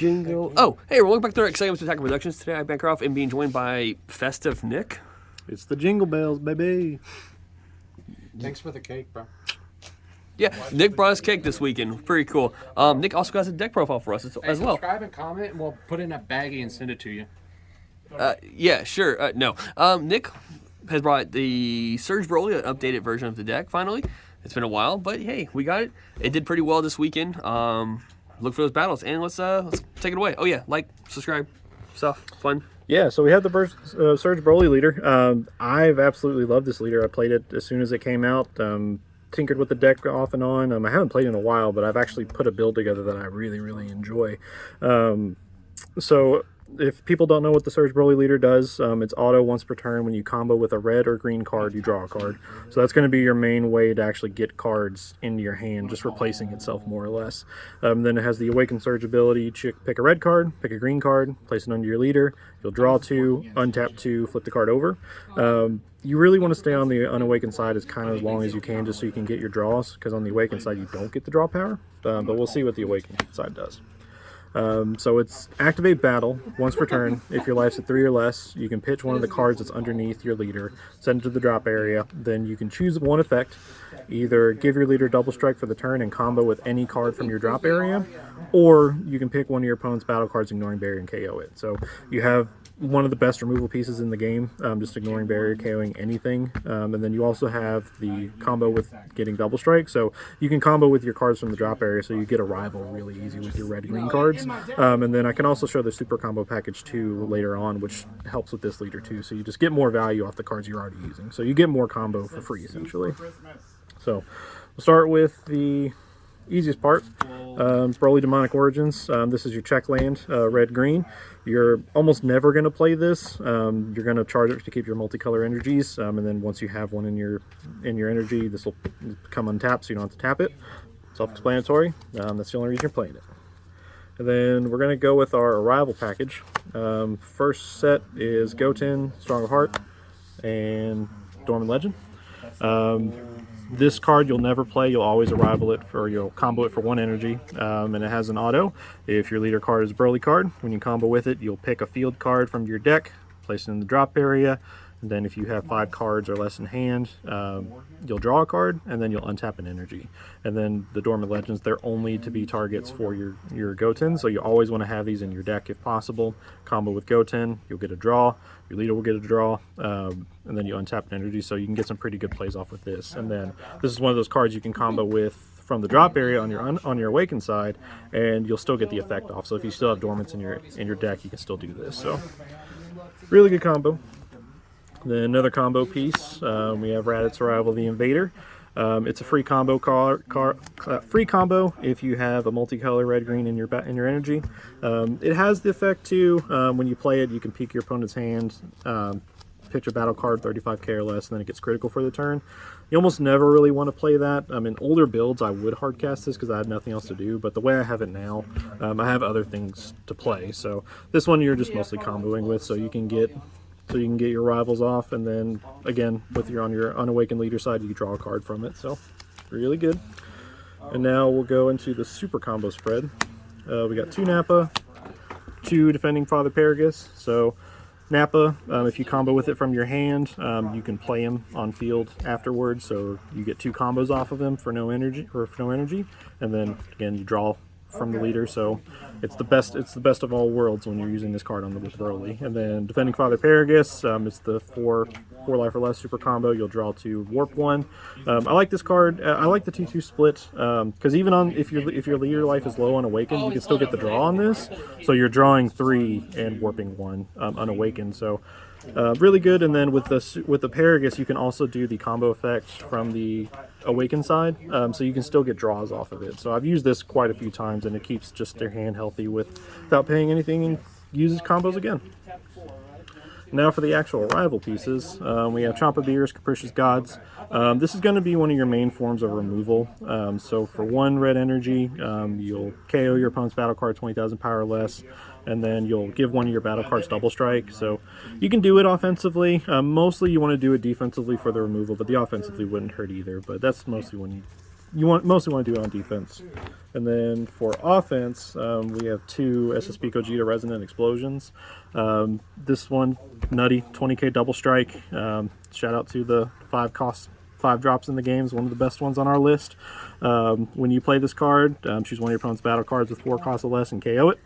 Jingle. Oh, hey, we're welcome back to our exciting Attack Productions. Today I'm Bancroft and being joined by Festive Nick. It's the Jingle Bells, baby. Thanks for the cake, bro. Yeah, Nick brought us cake this weekend. Pretty cool. Nick also has a deck profile for us as well. Subscribe and comment, and we'll put it in a baggie and send it to you. Yeah, sure. No. Nick has brought the Surge Broly, an updated version of the deck, finally. It's been a while, but hey, we got it. It did pretty well this weekend. Look for those battles, and let's take it away. Oh yeah, like, subscribe, stuff, fun. Yeah, so we have the Surge Broly leader. I've absolutely loved this leader. I played it as soon as it came out. Tinkered with the deck off and on. I haven't played in a while, but I've actually put a build together that I really, really enjoy. So if people don't know what the Surge Broly leader does, it's auto once per turn. When you combo with a red or green card, you draw a card. So that's going to be your main way to actually get cards into your hand, just replacing itself more or less. Then it has the Awakened Surge ability. Pick a red card, pick a green card, place it under your leader. You'll draw 2, untap 2, flip the card over. You really want to stay on the unawakened side as kind of as long as you can, just so you can get your draws, because on the awakened side you don't get the draw power. But we'll see what the awakened side does. So it's activate battle once per turn. If your life's at 3 or less, you can pitch one of the cards that's underneath your leader, send it to the drop area. Then you can choose one effect. Either give your leader double strike for the turn and combo with any card from your drop area, or you can pick one of your opponent's battle cards, ignoring barrier, and KO it. So you have one of the best removal pieces in the game, just ignoring barrier, KOing anything. And then you also have the combo with getting double strike, so you can combo with your cards from the drop area, so you get a rival really easy with your red-green cards. And then I can also show the super combo package too later on, which helps with this leader too, so you just get more value off the cards you're already using. So you get more combo for free, essentially. So we'll start with the easiest part, Broly Demonic Origins. This is your check land, red-green. You're almost never going to play this. You're going to charge it to keep your multicolor energies, and then once you have one in your energy, this will come untapped, so you don't have to tap it. Self-explanatory. That's the only reason you're playing it. And then we're going to go with our Arrival package. First set is Goten, Strong of Heart, and Dormant Legend. This card you'll never play. You'll always arrival it, or you'll combo it for 1 energy, and it has an auto. If your leader card is a Broly card, when you combo with it, you'll pick a field card from your deck, place it in the drop area, and then if you have 5 cards or less in hand, you'll draw a card, and then you'll untap an energy. And then the Dormant Legends, they're only to be targets for your Goten, so you always want to have these in your deck if possible. Combo with Goten, you'll get a draw, your leader will get a draw, and then you untap an energy, so you can get some pretty good plays off with this. And then this is one of those cards you can combo with from the drop area on your awakened side, and you'll still get the effect off. So if you still have dormants in your deck, you can still do this. So really good combo. Then another combo piece, we have Raditz Arrival the Invader. It's a free combo free combo if you have a multicolor red-green in your energy. It has the effect too, when you play it, you can peek your opponent's hand, pitch a battle card 35k or less, and then it gets critical for the turn. You almost never really want to play that. In older builds, I would hardcast this because I had nothing else to do, but the way I have it now, I have other things to play. So this one you're just mostly comboing with, so you can get your rivals off, and then again with on your unawakened leader side, you can draw a card from it. So really good. And now we'll go into the super combo spread. We got 2 Nappa, 2 Defending Father Paragus. So Nappa, if you combo with it from your hand, you can play him on field afterwards, so you get 2 combos off of him for no energy, and then again you draw from the leader, so it's the best of all worlds when you're using this card on the with Broly. And then Defending Father Paragus, it's the 4 life or less super combo. You'll draw 2, warp 1. I like this card. I like the 2/2 split, because even on if your leader life is low on awakened, you can still get the draw on this. So you're drawing 3 and warping 1 unawakened. So really good. And then with the Paragus, you can also do the combo effect from the awakened side, so you can still get draws off of it. So I've used this quite a few times, and it keeps just their hand healthy without paying anything, and uses combos again. Now for the actual Arrival pieces, we have Champa Beers, Capricious Gods. This is going to be one of your main forms of removal. So for 1 red energy, you'll KO your opponent's battle card 20,000 power or less, and then you'll give one of your battle cards double strike. So you can do it offensively. Mostly you want to do it defensively for the removal, but the offensively wouldn't hurt either. But that's mostly when mostly want to do it on defense. And then for offense, we have 2 SSP Gogeta Resonant Explosions. This one, nutty, 20k double strike. Shout out to the 5 drops in the games, one of the best ones on our list. When you play this card, choose one of your opponent's battle cards with 4 costs or less and KO it.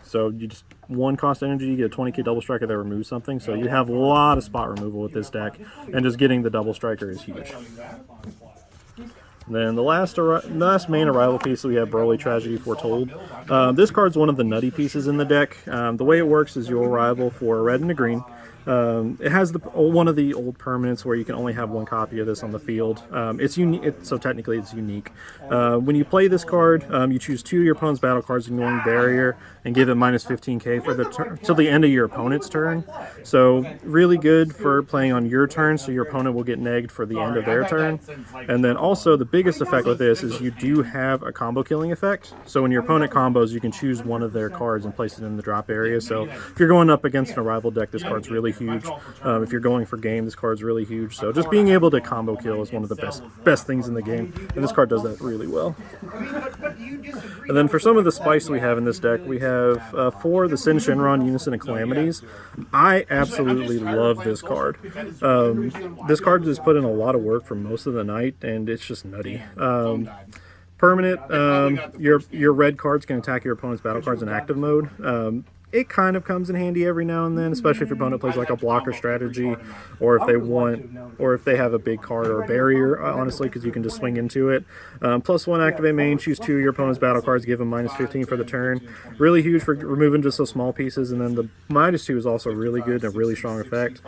So you just 1 cost energy, you get a 20k double striker that removes something. So you have a lot of spot removal with this deck, and just getting the double striker is huge. Then the last main arrival piece, we have Broly Tragedy Foretold. This card's one of the nutty pieces in the deck. The way it works is you'll arrival for a red and a green. It has one of the old permanents where you can only have 1 copy of this on the field. It's unique, so technically it's unique. When you play this card, you choose 2 of your opponent's battle cards, ignoring barrier, and give it minus 15k for the till the end of your opponent's turn. So really good for playing on your turn, so your opponent will get negged for the end of their turn. And then also the biggest effect with this is you do have a combo killing effect. So when your opponent combos, you can choose one of their cards and place it in the drop area. So if you're going up against an arrival deck, this card's really huge. If you're going for game, this card's really huge. So just being able to combo kill is one of the best things in the game, and this card does that really well. And then for some of the spice we have in this deck, we have 4 the Sin Shenron Unison and Calamities. I absolutely love this card. This card has put in a lot of work for most of the night, and it's just nutty. Permanent, your red cards can attack your opponent's battle cards in active mode. It kind of comes in handy every now and then, especially if your opponent plays like a blocker strategy, or if they have a big card or a barrier, honestly, because you can just swing into it. +1 activate main, choose 2 of your opponent's battle cards, give them minus 15 for the turn. Really huge for removing just those small pieces, and then the -2 is also really good and a really strong effect.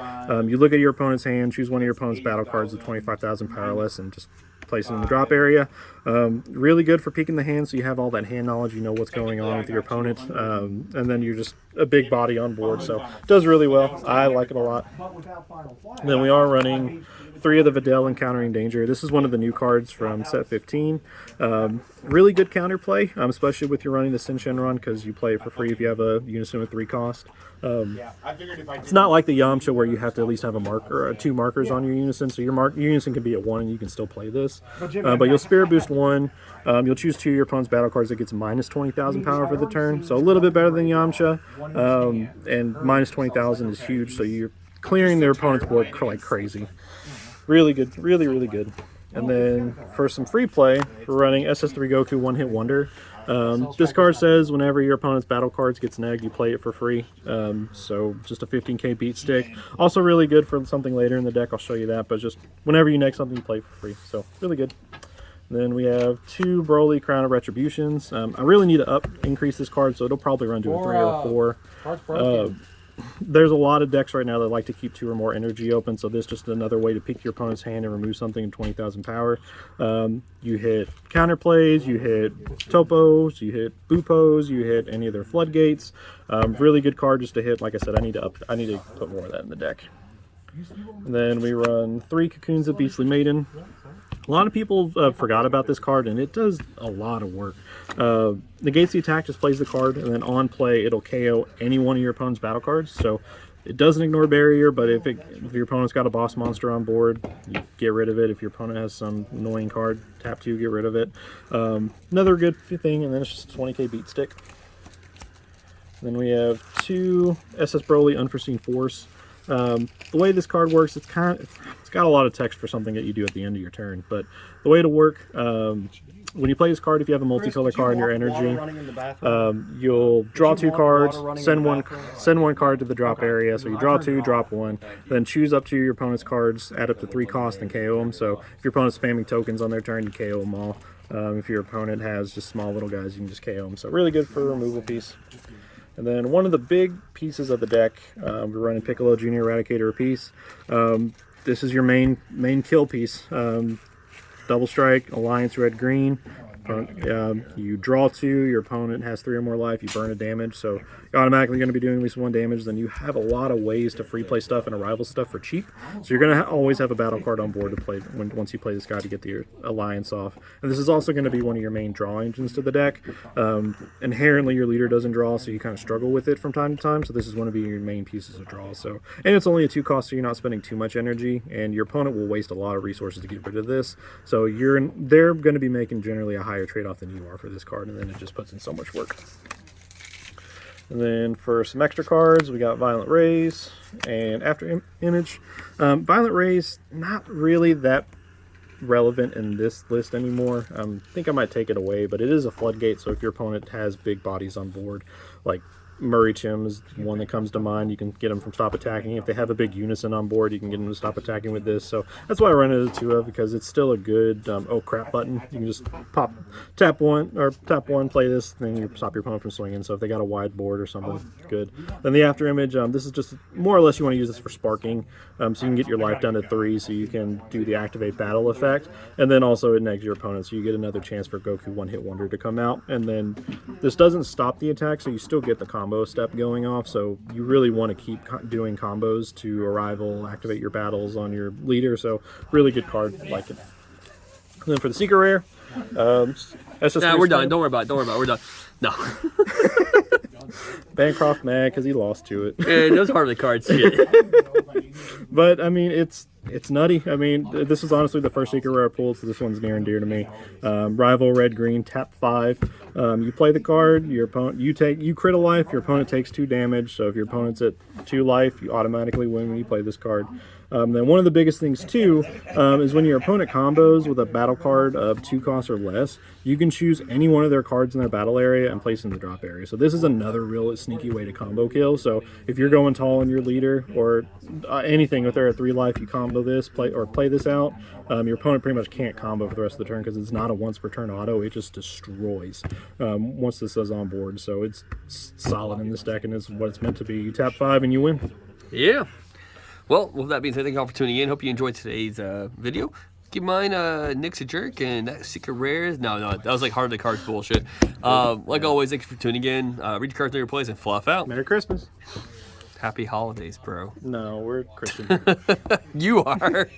You look at your opponent's hand, choose one of your opponent's battle cards with 25,000 powerless, and just place it in the drop area. Really good for peeking the hand, so you have all that hand knowledge, you know what's going on with your opponent, and then you're just a big body on board, so it does really well. I like it a lot. And then we are running 3 of the Videl Encountering Danger. This is one of the new cards from set 15. Really good counterplay, especially with you running the Sin Shenron, because you play it for free if you have a Unison with 3 cost. It's not like the Yamcha where you have to at least have a marker, 2 markers on your Unison, so your Unison can be at 1 and you can still play this. But you'll Spirit Boost 1, you'll choose 2 of your opponent's battle cards that gets minus 20,000 power for the turn, so a little bit better than Yamcha, and minus 20,000 is huge, so you're clearing their opponent's board like crazy. Really good, really, really good. And then for some free play, we're running Ss3 Goku One Hit Wonder. This card says whenever your opponent's battle cards gets negged, you play it for free. So just a 15k beat stick. Also really good for something later in the deck, I'll show you that, but just whenever you neg something, you play it for free. So really good. And then we have 2 Broly Crown of Retributions. I really need to increase this card, so it'll probably run to a 3 or 4. There's a lot of decks right now that like to keep 2 or more energy open, so this is just another way to pick your opponent's hand and remove something in 20,000 power. You hit counterplays, you hit topos, you hit bupos, you hit any of their floodgates. Really good card just to hit. Like I said, I need to put more of that in the deck. And then we run 3 Cocoons of Beastly Maiden. A lot of people forgot about this card, and it does a lot of work. Negates the attack, just plays the card, and then on play, it'll KO any one of your opponent's battle cards. So it doesn't ignore barrier, but if your opponent's got a boss monster on board, you get rid of it. If your opponent has some annoying card, tap 2, get rid of it. Another good thing, and then it's just a 20k beat stick. Then we have 2 SS Broly Unforeseen Force. The way this card works, it's got a lot of text for something that you do at the end of your turn, but the way it'll work, when you play this card, if you have a multicolor card in your energy, you'll draw 2 cards, send one card to the drop area, so you draw 2, drop 1, then choose up to your opponent's cards, add up to 3 cost, and KO them. So if your opponent's spamming tokens on their turn, you KO them all. If your opponent has just small little guys, you can just KO them. So really good for a removal piece. And then one of the big pieces of the deck, we're running Piccolo Junior Eradicator piece. This is your main kill piece. Double strike, Alliance red green. You draw 2, your opponent has 3 or more life, you burn a damage, so you're automatically going to be doing at least 1 damage. Then you have a lot of ways to free play stuff and arrival stuff for cheap, so you're going to always have a battle card on board to play once you play this guy to get the alliance off. And this is also going to be one of your main draw engines to the deck. Inherently your leader doesn't draw, so you kind of struggle with it from time to time, so this is one of your main pieces of draw. So, and it's only a 2 cost, so you're not spending too much energy, and your opponent will waste a lot of resources to get rid of this, so they're going to be making generally a higher trade-off than you are for this card, and then it just puts in so much work. And then for some extra cards, we got Violent Rays and After Image. Violent Rays, not really that relevant in this list anymore. I think I might take it away, but it is a floodgate, so if your opponent has big bodies on board, like Murray Chim is one that comes to mind. You can get them from stop attacking. If they have a big unison on board, you can get them to stop attacking with this. So that's why I run it as 2 of, because it's still a good oh crap button. You can just tap one, play this, then you stop your opponent from swinging. So if they got a wide board or something, good. Then the After Image, this is just more or less you want to use this for sparking, so you can get your life down to 3, so you can do the activate battle effect, and then also it negs your opponent, so you get another chance for Goku one-hit wonder to come out. And then this doesn't stop the attack, so you still get the combo step going off, so you really want to keep doing combos to arrival, activate your battles on your leader, so really good card, like it. And then for the secret rare, Ss3 Nah, we're done. Don't worry about it. We're done. No. Bancroft mad because he lost to it. Yeah, those hardly cards. Shit. But I mean, it's nutty. I mean, this is honestly the first secret rare I pulled, so this one's near and dear to me. Rival red green, tap 5. You play the card. Your opponent, you crit a life. Your opponent takes 2 damage. So if your opponent's at 2 life, you automatically win when you play this card. Then one of the biggest things too is when your opponent combos with a battle card of 2 costs or less, you can choose any one of their cards in their battle area and place in the drop area. So this is another real sneaky way to combo kill. So if you're going tall on your leader or anything, if they're at 3 life, you combo this, play this out. Your opponent pretty much can't combo for the rest of the turn because it's not a once per turn auto. It just destroys once this is on board. So it's solid in this deck, and it's what it's meant to be. You tap 5 and you win. Yeah. Well, with that being said, thank you all for tuning in. Hope you enjoyed today's video. Keep in mind, Nick's a jerk, and that secret rares. No, that was like hardly cards bullshit. Like always, thanks for tuning in. Read your cards in your place and fluff out. Merry Christmas. Happy holidays, bro. No, we're Christian. You are.